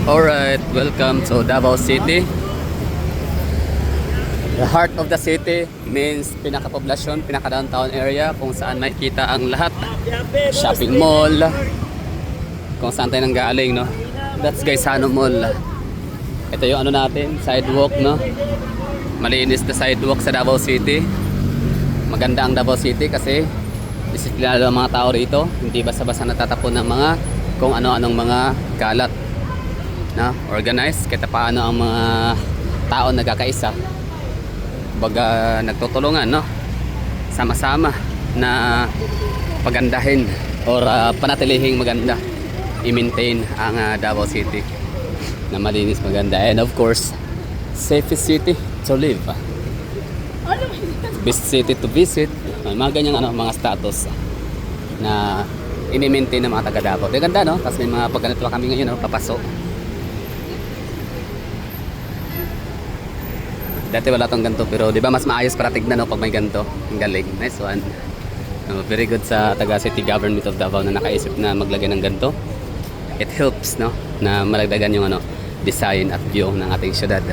Alright, welcome to Davao City. The heart of the city means pinaka-poblasyon, pinaka-downtown area kung saan makikita ang lahat. Shopping mall, kung saan tayo nanggaling, no? That's Gaisano Mall. Ito yung ano natin, sidewalk, no? Malinis na sidewalk sa Davao City. Maganda ang Davao City kasi disiplinado ang mga tao rito. Hindi basta-basta natatapon ng mga kung ano-anong mga kalat, no? Organized, kahit paano ang mga tao nagkakaisa. Baga nagtutulungan, no? Sama-sama na pagandahin or panatilihing maganda i-maintain ang Davao City na malinis, maganda, and of course safest city to live, best city to visit, mga ganyang mga status na i-maintain ng mga taga Davao. Ganda, no? Tapos may mga pagganito kami ngayon, no? Papasok. Dati wala tong ganito, pero di ba mas maayos para tignan, no, pag may ganito. Ang galing. Nice one. Very good sa taga City Government of Davao na nakaisip na maglagay ng ganito. It helps, no, na malagdagan yung design at view ng ating syudad.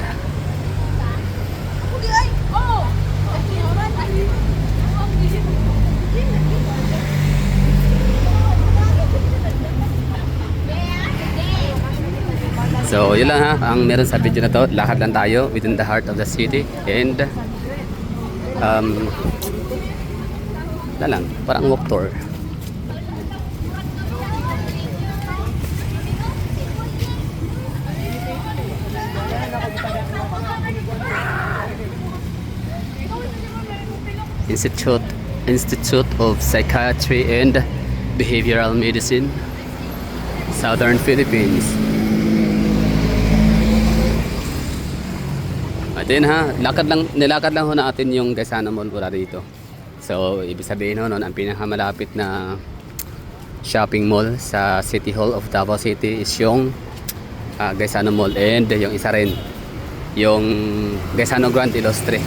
So yun lang, ha, ang meron sa video na to. Lakad lang tayo within the heart of the city, and na lang, parang walk tour. Institute of Psychiatry and Behavioral Medicine, Southern Philippines. At yun, ha, nilakad lang ho natin yung Gaisano Mall mula dito. So ibig sabihin ho, ang pinakamalapit na shopping mall sa City Hall of Davao City is yung Gaisano Mall, and yung isa rin yung Gaisano Grand Illustre.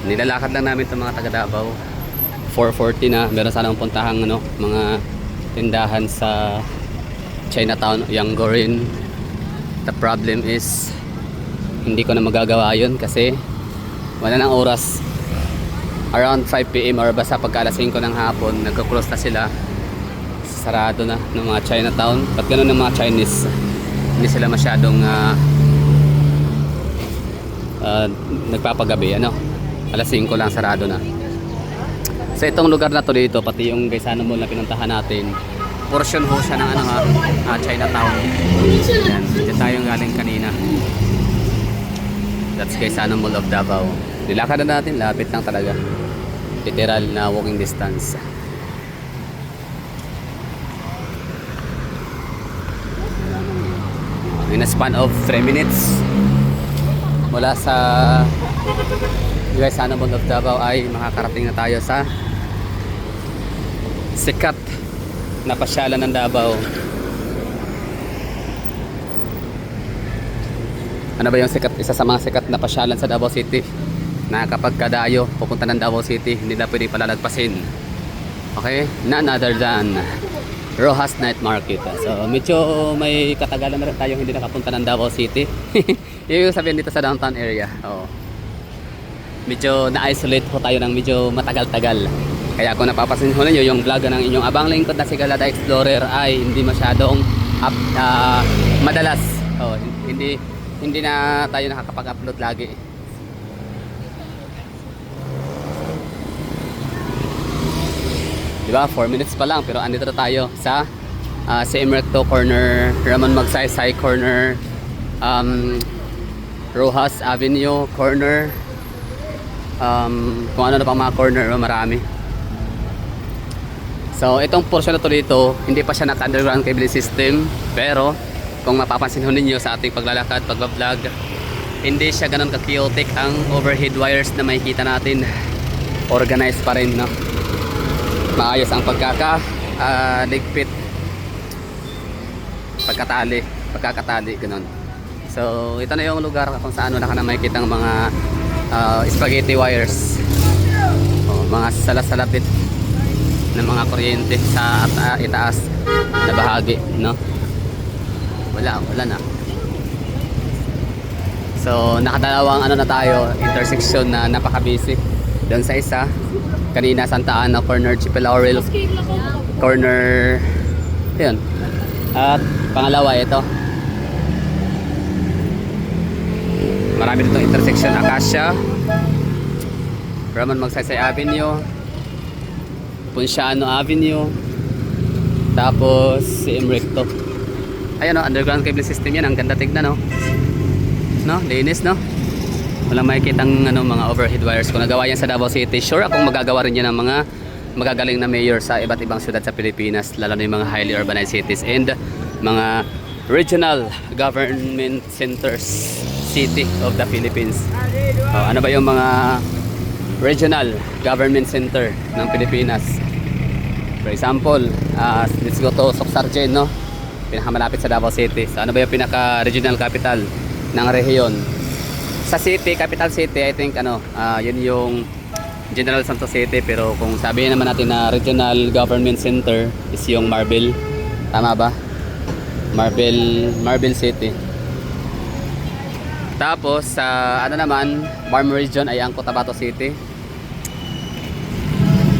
Nilalakad lang namin itong mga taga Davao. 4:40 na, meron sanang puntahang mga tindahan sa Chinatown, Yangorin. The problem is hindi ko na magagawa yun kasi wala nang oras. Around 5 PM or basta pagka alas 5 ng hapon, nagko-close na sila. Sarado na ng mga Chinatown. At ganoon ng mga Chinese, hindi sila masyadong nagpapagabi, alas 5 lang sarado na. Sa itong lugar na to dito, pati yung Gaisano Mall na pinuntahan natin, portion ho siya ng Chinatown. Yan, dito tayong galing kanina. That's Gaisano Mall of Davao. Nilakad na natin, lapit lang talaga. Literal na walking distance. In a span of 3 minutes mula sa Gaisano Mall of Davao ay makakarating na tayo sa sikat na pasyalan ng Davao. Ano ba yung sikat? Isa sa mga sikat na pasyalan sa Davao City na kapag kadayo pupunta ng Davao City, hindi na pwedeng palalagpasin. Okay? None other than Rojas Night Market. So medyo may katagalan na rin tayong hindi nakapunta ng Davao City. Yung sabihin dito sa downtown area. Oo. Medyo na-isolate po tayo ng medyo matagal-tagal. Kaya kung napapansin nyo yung vlog ng inyong abang lingkod na si Galada Explorer ay hindi masyadong madalas. Oh, hindi na tayo nakakapag-upload lagi. Diba? 4 minutes pa lang pero andito na tayo sa CM Recto corner, Ramon Magsaysay corner, Rojas Avenue corner, kung ano na pang mga corner, marami. So itong portion na to dito, hindi pa siya naka-underground cable system, pero kung mapapansin ho ninyo sa ating paglalakad, pagbablog, hindi siya ganun ka-chaotic ang overhead wires na makikita natin. Organized pa rin, no? Maayos ang ligpit, pagkakatali, ganun. So ito na yung lugar kung saan wala ka na makikita ng mga spaghetti wires. Mga salasalapit ng mga kuryente sa itaas na bahagi, no? Wala na. So nakadalawang ano na tayo, intersection na napaka-busy. Doon sa isa, kanina Santa Ana corner, Chipelaurel corner, yun. At pangalawa ito, marami ditong intersection, Acacia, Ramon Magsaysay Avenue, Ponciano Avenue, tapos si Recto. Ayan o, underground cable system yan. Ang ganda tignan, no? No? Linis, no? Walang makikitang mga overhead wires. Kung nagawa yan sa Davao City, sure akong magagawa rin yan ng mga magagaling na mayor sa iba't ibang syudad sa Pilipinas, lalo na yung mga highly urbanized cities and mga regional government centers, city of the Philippines. Ano ba yung mga regional government center ng Pilipinas? For example, let's go to Socsargen, no? Pinakamalapit sa Davao City. So, ano ba yung pinaka-regional capital ng rehiyon? Sa city, capital city, I think yun yung General Santos City, pero kung sabihin naman natin na regional government center is yung Marbel. Tama ba? Marbel City. Tapos sa Barm region ay ang Cotabato City.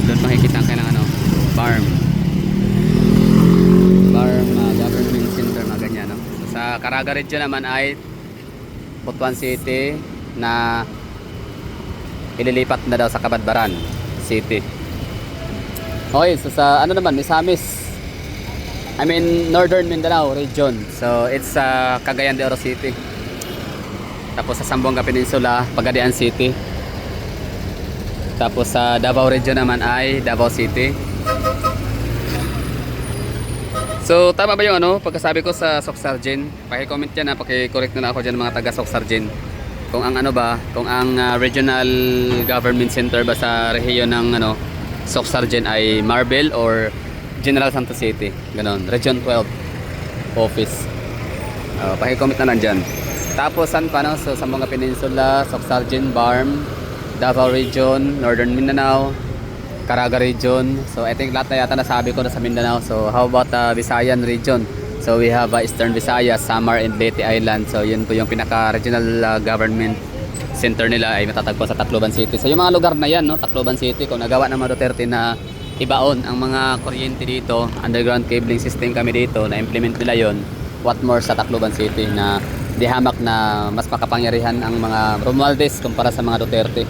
Doon makikita ang kailangan Barm government center na ganyan, no? So, sa Caraga region naman ay Butuan City na ililipat na daw sa Cabadbaran City. Okay, so sa Misamis, Northern Mindanao region. So it's Cagayan de Oro City. Tapos sa Zamboanga Peninsula, Pagadian City. Tapos sa Davao region naman ay Davao City. So tama ba yung pagkasabi ko sa Socsargen? Paki-comment yan, paki-correct na ako dyan mga taga Socsargen. Kung ang kung ang regional government center ba sa rehiyon ng Socsargen ay Marbel or General Santos City, ganon, Region 12 office. Paki-comment na lang dyan. Tapos saan pa, so Zamboanga Peninsula, Socsargen, Barm, Davao region, Northern Mindanao, Caraga region. So I think lahat na yata nasabi ko na sa Mindanao. So how about Visayan region? So we have Eastern Visayas, Samar and Leyte Island. So yun po yung pinaka-regional government center nila ay matatagpo sa Tacloban City. So yung mga lugar na yan, Tacloban City, kung nagawa ng mga Duterte na ibaon ang mga kuryente dito, underground cabling system kami dito, na-implement nila yon. What more sa Tacloban City na di hamak na mas makapangyarihan ang mga Romualdez kumpara sa mga Duterte.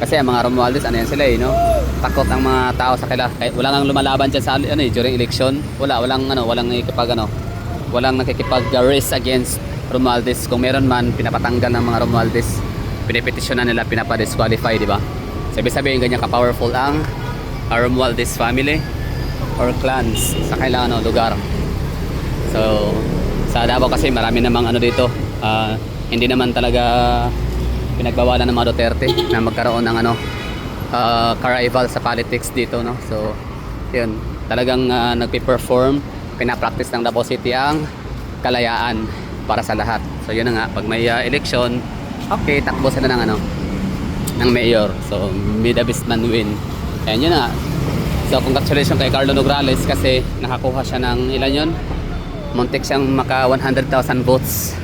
Kasi ang mga Romualdez, yan sila takot ang mga tao sa kanila. Kahit wala nang lumalaban dyan sa during election. Walang nakikipag-race against Romualdez. Kung meron man, pinapatanggal ng mga Romualdez. Pinipetisyonan nila, pinapa-disqualify, di ba? Sabi-sabihin ganyan ka-powerful ang Romualdez family or clans sa kailangan lugar. So, sa Davao kasi marami namang dito. Hindi naman talaga pinagbawalan ng mga Duterte na magkaroon ng ka-rival sa politics dito, no? So yun, talagang nagpe-perform, pinapractice ng Davao City ang kalayaan para sa lahat. So yun na nga, pag may election, okay, takbo sila ng mayor. So may the best man win. And yun na nga. So congratulations kay Carlo Nograles kasi nakakuha siya ng ilan yun? Muntik siyang maka 100,000 votes.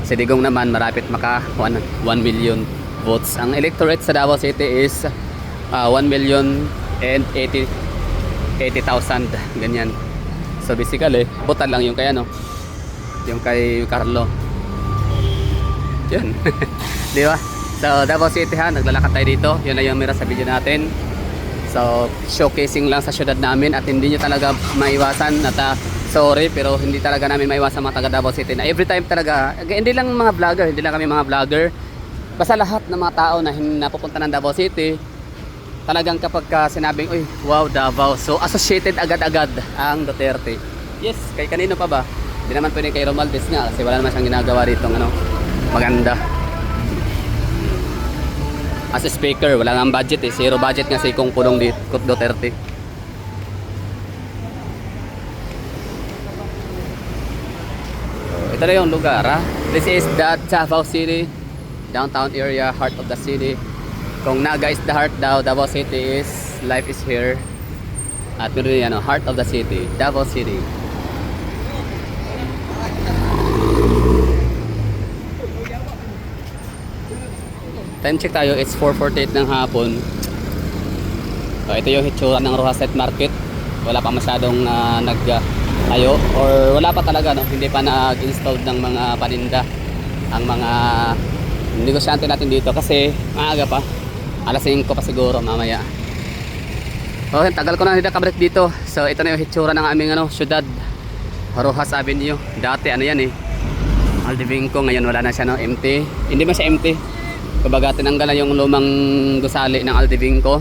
Si Digong naman marapit maka 1 million votes. Ang electorate sa Davao City is 1,080,000 ganyan. So basically, butan lang yung kay yung kay Carlo. Yun. Di ba? So Davao City naglalakad tayo dito. Yun na yung mira sa video natin. So showcasing lang sa syudad namin at hindi nyo talaga maiwasan at sorry, pero hindi talaga namin maiwasan mga taga Davao City na every time talaga, hindi lang mga vlogger, hindi lang kami mga vlogger, basta lahat ng mga tao na napupunta ng Davao City, talagang kapag sinabing, uy, wow, Davao, so associated agad-agad ang Duterte. Yes, kay kanino pa ba? Hindi naman pwede kay Romualdez nga kasi wala naman siyang ginagawa rito maganda. As a speaker, wala nga budget zero budget nga si Kung Pulong Duterte. Ito na yung lugar, This is the Davao City downtown area, heart of the city. Kung Naga is the heart daw, Davao City is life is here. At meron din ano, heart of the city, Davao City. Time check tayo, it's 4:48 ng hapon. So, ito yung hitsura ng Rojas Night Market. Wala pa masyadong nagtayo or wala pa talaga, no? Hindi pa nag-install ng mga paninda ang mga negosyante natin dito kasi maaga pa. Alas 5 pa siguro mamaya. Okay, tagal ko na hindi nakabalik dito. So ito na yung hitsura ng aming syudad, Rojas Avenue. Dati ano yan Aldevinco, ngayon wala na siya, no? Empty. Hindi man siya empty. Kumbaga tinanggal na yung lumang gusali ng Aldevinco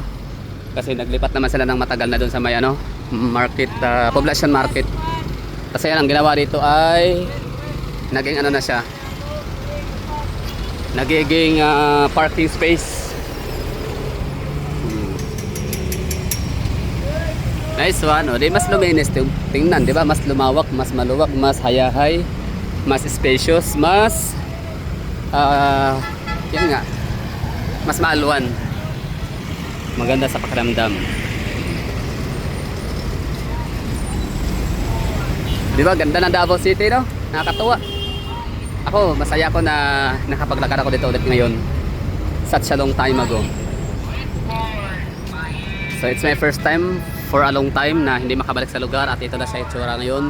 kasi naglipat naman sila ng matagal na doon sa may market, Poblacion Market. Kasi yan ang ginawa dito ay naging na siya, nagiging parking space. Nice one, di mas luminis tingnan, di ba? Mas lumawak, mas maluwag, mas hayahay, mas spacious, mas yan nga, mas maaluan. Maganda sa pakiramdam. Di ba? Ganda ng Davao City, no? Nakakatuwa. Ako, masaya ko na nakapaglakad ako dito ulit ngayon. Such a long time ago. So it's my first time for a long time na hindi makabalik sa lugar at ito na siya itsura ngayon.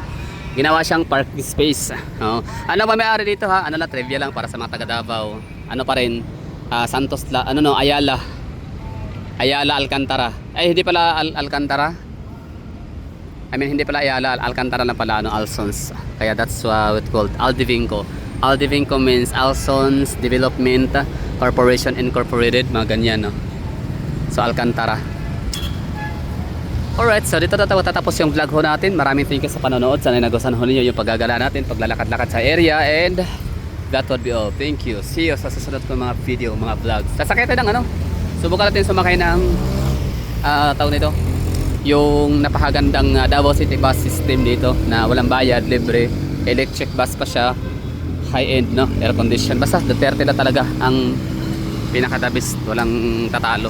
Ginawa siyang parking space. Ano ba may-ari dito ha? Ano na, trivia lang para sa mga taga Davao. Ano pa rin, Santos, Ayala. Ayala Alcantara. Ay, hindi pala Alcantara. I mean, hindi pala Ayala, Alcantara na pala, Alsons. Kaya that's what it's called, Aldevinco. Aldevinco means Alsons Development Corporation Incorporated, mga ganyan, no? So, Alcantara. Alright, so dito tatapos yung vlog ho natin. Maraming thank you sa panonood. Sana nagustuhan ho ninyo yung paggagala natin, paglalakad-lakad sa area, and that would be all. Thank you. See you sa susunod ko mga video, mga vlogs. Sasakay tayo ng subukan natin sumakay ng tawag nito, yung napakagandang Davao City bus system dito na walang bayad, libre, electric bus pa siya, high end, no, air condition. Basta Duterte na talaga ang pinaka-the best, walang tatalo.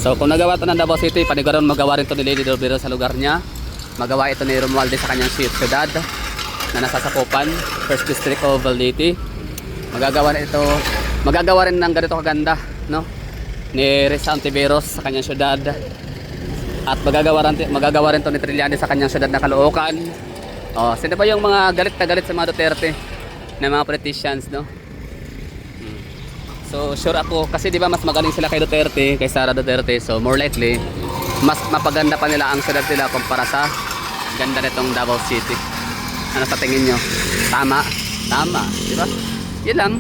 So kung nagawa ito ng Davao City, paniguran magawa rin ito ni Lady Dorbero sa lugar niya. Magawa ito ni Romualde sa kanyang syudad na nasa Sakupan, 1st District of Valdete. Magagawa rin ng ganito kaganda, no, ni Risa Antiveros sa kanyang syudad. At magagawa rin ito ni Trillanes sa kanyang syudad na Caloocan. Sino ba yung mga galit na galit sa mga Duterte na mga politicians, no? So sure ako, kasi di ba mas magaling sila kay Duterte, kay Sara Duterte. So more likely, mas mapaganda pa nila ang syudad nila kumpara sa ganda nitong Davao City. Ano sa tingin nyo? Tama? Tama, di ba? Yun lang.